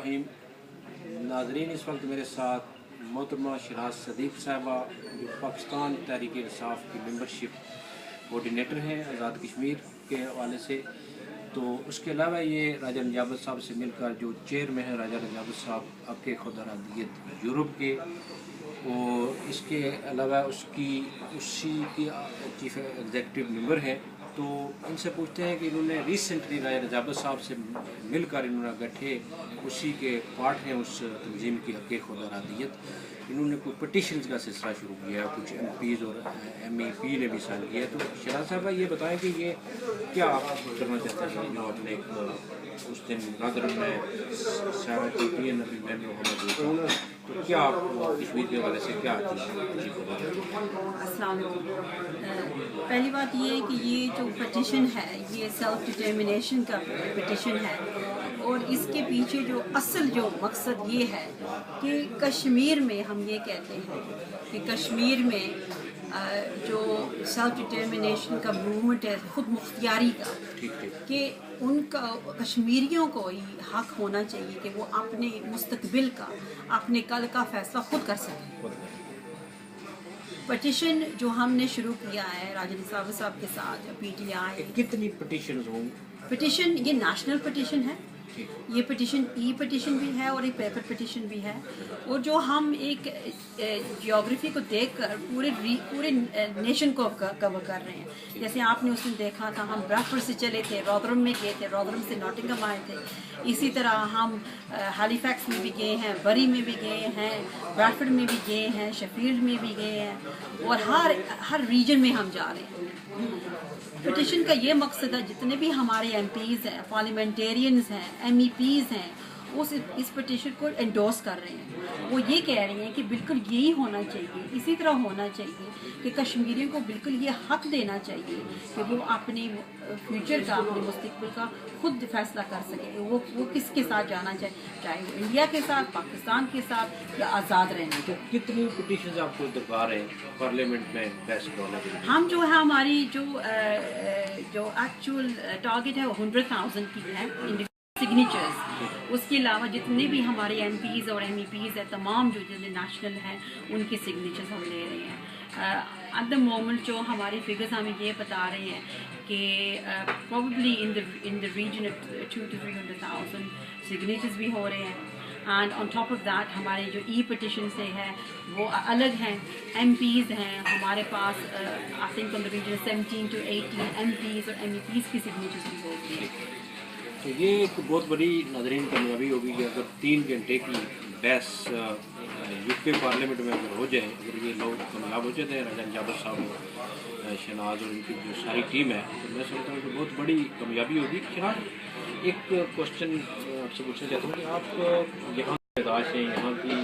रहीम। नाजरीन, इस वक्त मेरे साथ मोहतरमा शराज सदीक साहबा जो पाकिस्तान तहरीक इंसाफ की मेंबरशिप कोऑर्डिनेटर हैं आज़ाद कश्मीर के हवाले से। तो उसके अलावा ये राजा नजाबत साहब से मिलकर जो चेयरमैन हैं राजा नजाबत साहब आपके खुदारादियत यूरोप के, और इसके अलावा उसी की चीफ एग्जीक्यूटिव मेंबर हैं। तो इनसे पूछते हैं कि इन्होंने रिसेंटली राजा नजाबत साहब से मिलकर इन्होंने गठे उसी के पार्ट हैं उस तंजीम की हक़ खुदारादियत। इन्होंने कुछ पटिशन्स का सिलसिला शुरू किया है, कुछ MPs और MEP ने भी साइन किया है। तो शराज साहब ये बताएं कि ये क्या आप करना चाहते हैं जो आपने उस दिन नादर में सारा टीपीएन अभी मैंने होना, तो क्या आप कश्मीर के हवाले से क्या अस्सलाम वालेकुम। पहली बात ये है कि ये जो पटिशन है ये सेल्फ डिटर्मिनेशन का पटिशन है, और इसके पीछे जो असल जो मकसद ये है कि कश्मीर में हम ये कहते हैं कि कश्मीर में जो सेल्फ डिटर्मिनेशन का मूवमेंट है खुद मुख्तियारी का, कि उनका कश्मीरियों को ही हक होना चाहिए कि वो अपने मुस्तकबिल का अपने कल का फैसला खुद कर सकें। पटिशन जो हमने शुरू किया है राजा नजाबत साहब के साथ PTI। कितनी पटिशन होंगी? पटिशन ये नेशनल पटिशन है, ये पटिशन पटिशन भी है और एक पेपर पटिशन भी है। और जो हम एक जियोग्राफी को देखकर पूरे नेशन को कवर कर रहे हैं। जैसे आपने उस दिन देखा था, हम ब्रैडफोर्ड से चले थे, रॉदरम में गए थे, रॉदरम से नॉटिंघम आए थे। इसी तरह हम हैलिफैक्स में भी गए हैं, बरी में भी गए हैं, ब्रैडफोर्ड में भी गए हैं, शेफील्ड में भी गए हैं, और हर रीजन में हम जा रहे हैं। पटिशन का ये मकसद है जितने भी हमारे MPs हैं, पार्लियामेंटेरियंस हैं, MEPs हैं, वो इस पटिशन को एंडोर्स कर रहे हैं। वो ये कह रहे हैं कि बिल्कुल यही होना चाहिए, इसी तरह होना चाहिए कि कश्मीरियों को बिल्कुल ये हक देना चाहिए कि वो अपने फ्यूचर का, अपने मुस्तकबिल का खुद फैसला कर सके। वो किसके साथ जाना चाहे वो इंडिया के साथ, पाकिस्तान के साथ, या आज़ाद रहना। तो कितनी पिटीशन आपको दरकार है पार्लियामेंट में पास करने के लिए? हम जो है हमारी जो एक्चुअल टारगेट है वो 100,000 की है सिग्नेचर्स। उसके अलावा जितने भी हमारे MPs और MEPs हैं, तमाम जो जितने नेशनल हैं, उनके सिग्नेचर्स हम ले रहे हैं। एट द मोमेंट जो हमारी फिगर्स हमें ये बता रहे हैं कि probably in the region of 200 to 300,000 signatures भी हो रहे हैं। And on top of that हमारे जो पटिशन से है वो अलग हैं। MPs हैं हमारे पास, I think on the region 17 to 18 MPs और MEPs की सिग्नेचर्स भी होती हैं। तो ये एक बहुत बड़ी नाज़रीन कामयाबी होगी कि अगर 3 घंटे की बहस UK पार्लियामेंट में अगर हो जाए, अगर ये लोग कामयाब हो जाते हैं, राजा नजाबत साहब, शहनाज और इनकी जो सारी टीम है, तो मैं समझता हूँ कि बहुत बड़ी कामयाबी होगी। शहनाज, एक क्वेश्चन आपसे पूछना चाहता हूँ कि आप यहाँ पैदाश हैं, यहाँ की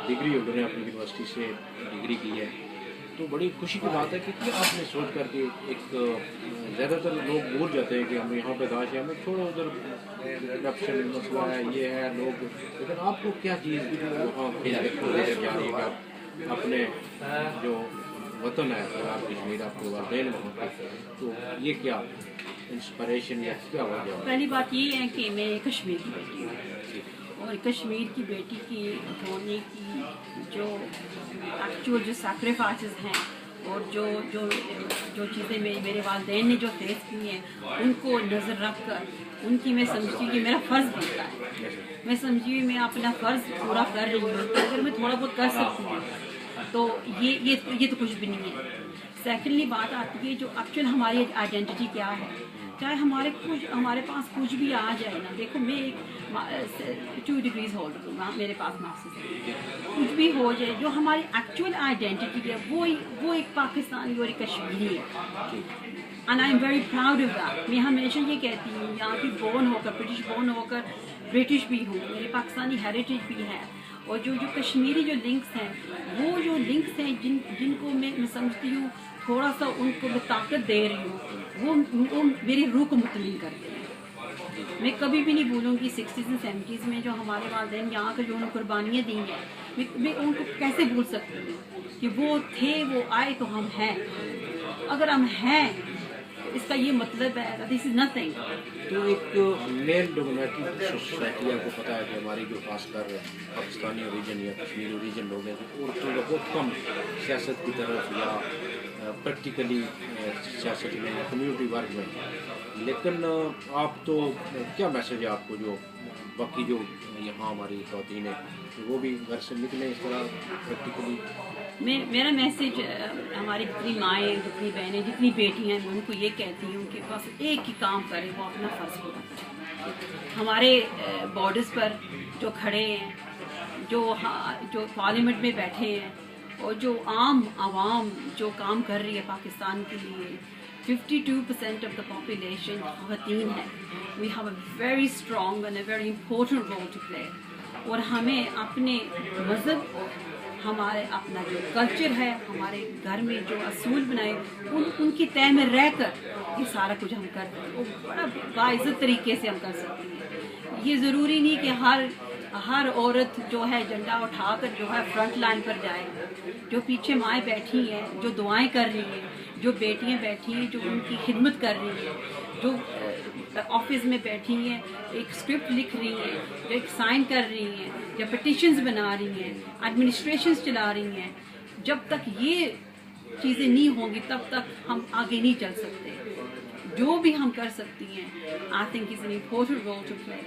डिग्री होल्डर हैं, अपनी यूनिवर्सिटी से डिग्री की है, तो बड़ी खुशी की बात है कि क्या आपने सोच करके एक ज़्यादातर लोग भूल जाते हैं कि हम यहाँ पैदाश हैं, हमें थोड़ा उधर करप्शन मसला है, ये है लोग, लेकिन आपको क्या चीज़ जो वहाँ लेकर जा रही है कि अपने जो वतन है आप कश्मीर, आपके वालिदैन वहाँ पर, तो ये क्या इंस्पिरेशन या क्या हो गया? पहली बात ये है कि मैं कश्मीर की बेटी हूँ, और कश्मीर की बेटी की होने की जो एक्चुअल जो सैक्रिफाइसेस हैं और जो चीज़ें मेरे वालिदैन ने जो फेस की हैं, उनको नज़र रख कर उनकी मैं समझती हूँ कि मेरा फ़र्ज़ बनता है। मैं समझी मैं अपना फ़र्ज़ पूरा कर रही हूँ, तो अगर मैं थोड़ा बहुत कर सकती हूँ तो ये तो कुछ भी नहीं है। सेकेंडली बात आती है जो एक्चुअल हमारी आइडेंटिटी क्या है। चाहे हमारे पास कुछ भी आ जाए ना, देखो मैं एक 2 डिग्रीज होल्डर हूँ, मेरे पास मास्टर्स है, कुछ भी हो जाए, जो हमारी एक्चुअल आइडेंटिटी है वो एक पाकिस्तानी और एक कश्मीरी है। And I am very proud of that. मैं हमेशा ये कहती हूँ, यहाँ की बोर्न होकर, ब्रिटिश बोर्न होकर ब्रिटिश भी हूँ, मेरे पाकिस्तानी हेरिटेज भी है, और जो कश्मीरी जो लिंक्स हैं, वो जो लिंक्स हैं जिनको मैं समझती हूँ थोड़ा सा उनको मैं ताकत दे रही हूँ, वो मेरी रूह को मुतमिन करते हैं। मैं कभी भी नहीं भूलूँगी 60s and 70s में जो हमारे वालिदैन यहाँ पर जो उन्होंने कुर्बानियाँ दी हैं, मैं उनको कैसे भूल सकती हूँ कि वो थे, वो आए, तो हम हैं। अगर हम हैं اس کا یہ مطلب ہے دس از نتھنگ. تو ایک میل ڈومینیٹڈ سوسائٹی آپ کو پتہ ہے کہ ہماری جو خاص کر پاکستانی اوریجن یا کشمیر اوریجن لوگ ہیں عورتوں کا بہت کم سیاست کی طرف یا پریکٹیکلی سیاست میں یا کمیونٹی ورک میں. لیکن آپ تو کیا میسج ہے آپ کو جو باقی جو یہاں ہماری خواتین ہیں وہ بھی گھر سے نکلیں اس طرح پریکٹیکلی؟ میرا میسج ہماری جتنی مائیں جتنی بہنیں جتنی بیٹیاں ہیں میں ان کو یہ کہتی ہوں کہ بس ایک ہی کام کریں، وہ اپنا فرض پورا کریں. ہمارے بارڈرز پر جو کھڑے ہیں، جو پارلیمنٹ میں بیٹھے ہیں اور جو عام عوام جو کام کر رہی ہے پاکستان کے لیے، 52% آف دا پاپولیشن خواتین ہے. We have a very strong and a very important role to play. اور ہمیں اپنے مذہب، ہمارے اپنا جو کلچر ہے، ہمارے گھر میں جو اصول بنائے ان کی تہ میں رہ کر یہ سارا کچھ ہم کرتے ہیں. وہ بڑا باعزت طریقے سے ہم کر سکتے ہیں. یہ ضروری نہیں کہ ہر عورت جو ہے جھنڈا اٹھا کر جو ہے فرنٹ لائن پر جائے. جو پیچھے مائیں بیٹھی ہیں، جو دعائیں کر رہی ہیں، جو بیٹیاں بیٹھی ہیں جو ان کی خدمت کر رہی ہیں، جو آفس میں بیٹھی ہیں ایک اسکرپٹ لکھ رہی ہیں، جو ایک سائن کر رہی ہیں، یا پٹیشنز بنا رہی ہیں، ایڈمنسٹریشنز چلا رہی ہیں، جب تک یہ چیزیں نہیں ہوں گی تب تک ہم آگے نہیں چل سکتے. جو بھی ہم کر سکتی ہیں I think is an important role to play.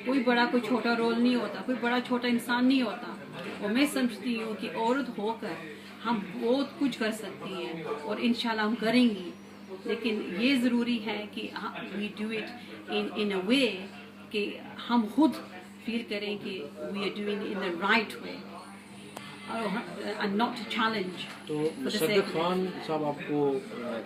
کوئی بڑا کوئی چھوٹا رول نہیں ہوتا، کوئی بڑا چھوٹا انسان نہیں ہوتا. اور میں سمجھتی ہوں کہ عورت ہو کر ہم بہت کچھ کر سکتی ہیں اور انشاءاللہ ہم کریں گی. لیکن یہ ضروری ہے کہ وی ڈو اٹ ان اے وے کہ ہم خود فیل کریں کہ we are doing in the right way and not challenge. تو مصدق خان صاحب آپ کو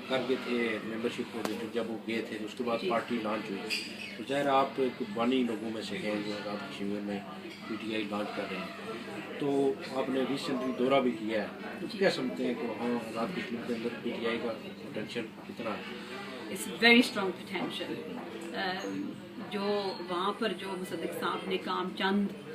کر گئے تھے ممبرشپ کو جب وہ گئے تھے اس کے بعد پارٹی لانچ ہوئی، تو ظاہر آپ ایک بانی لوگوں میں سے ہیں جو آزاد کشمیر میں پی ٹی آئی لانچ کر رہے ہیں. تو آپ نے ریسنٹلی دورہ بھی کیا ہے، تو کیا سمجھتے ہیں کہ وہاں آزاد کشمیر کے اندر پی ٹی آئی کا پوٹینشیل کتنا ہے؟ It's very strong potential. جو وہاں پر جو مصدق صاحب نے کام چند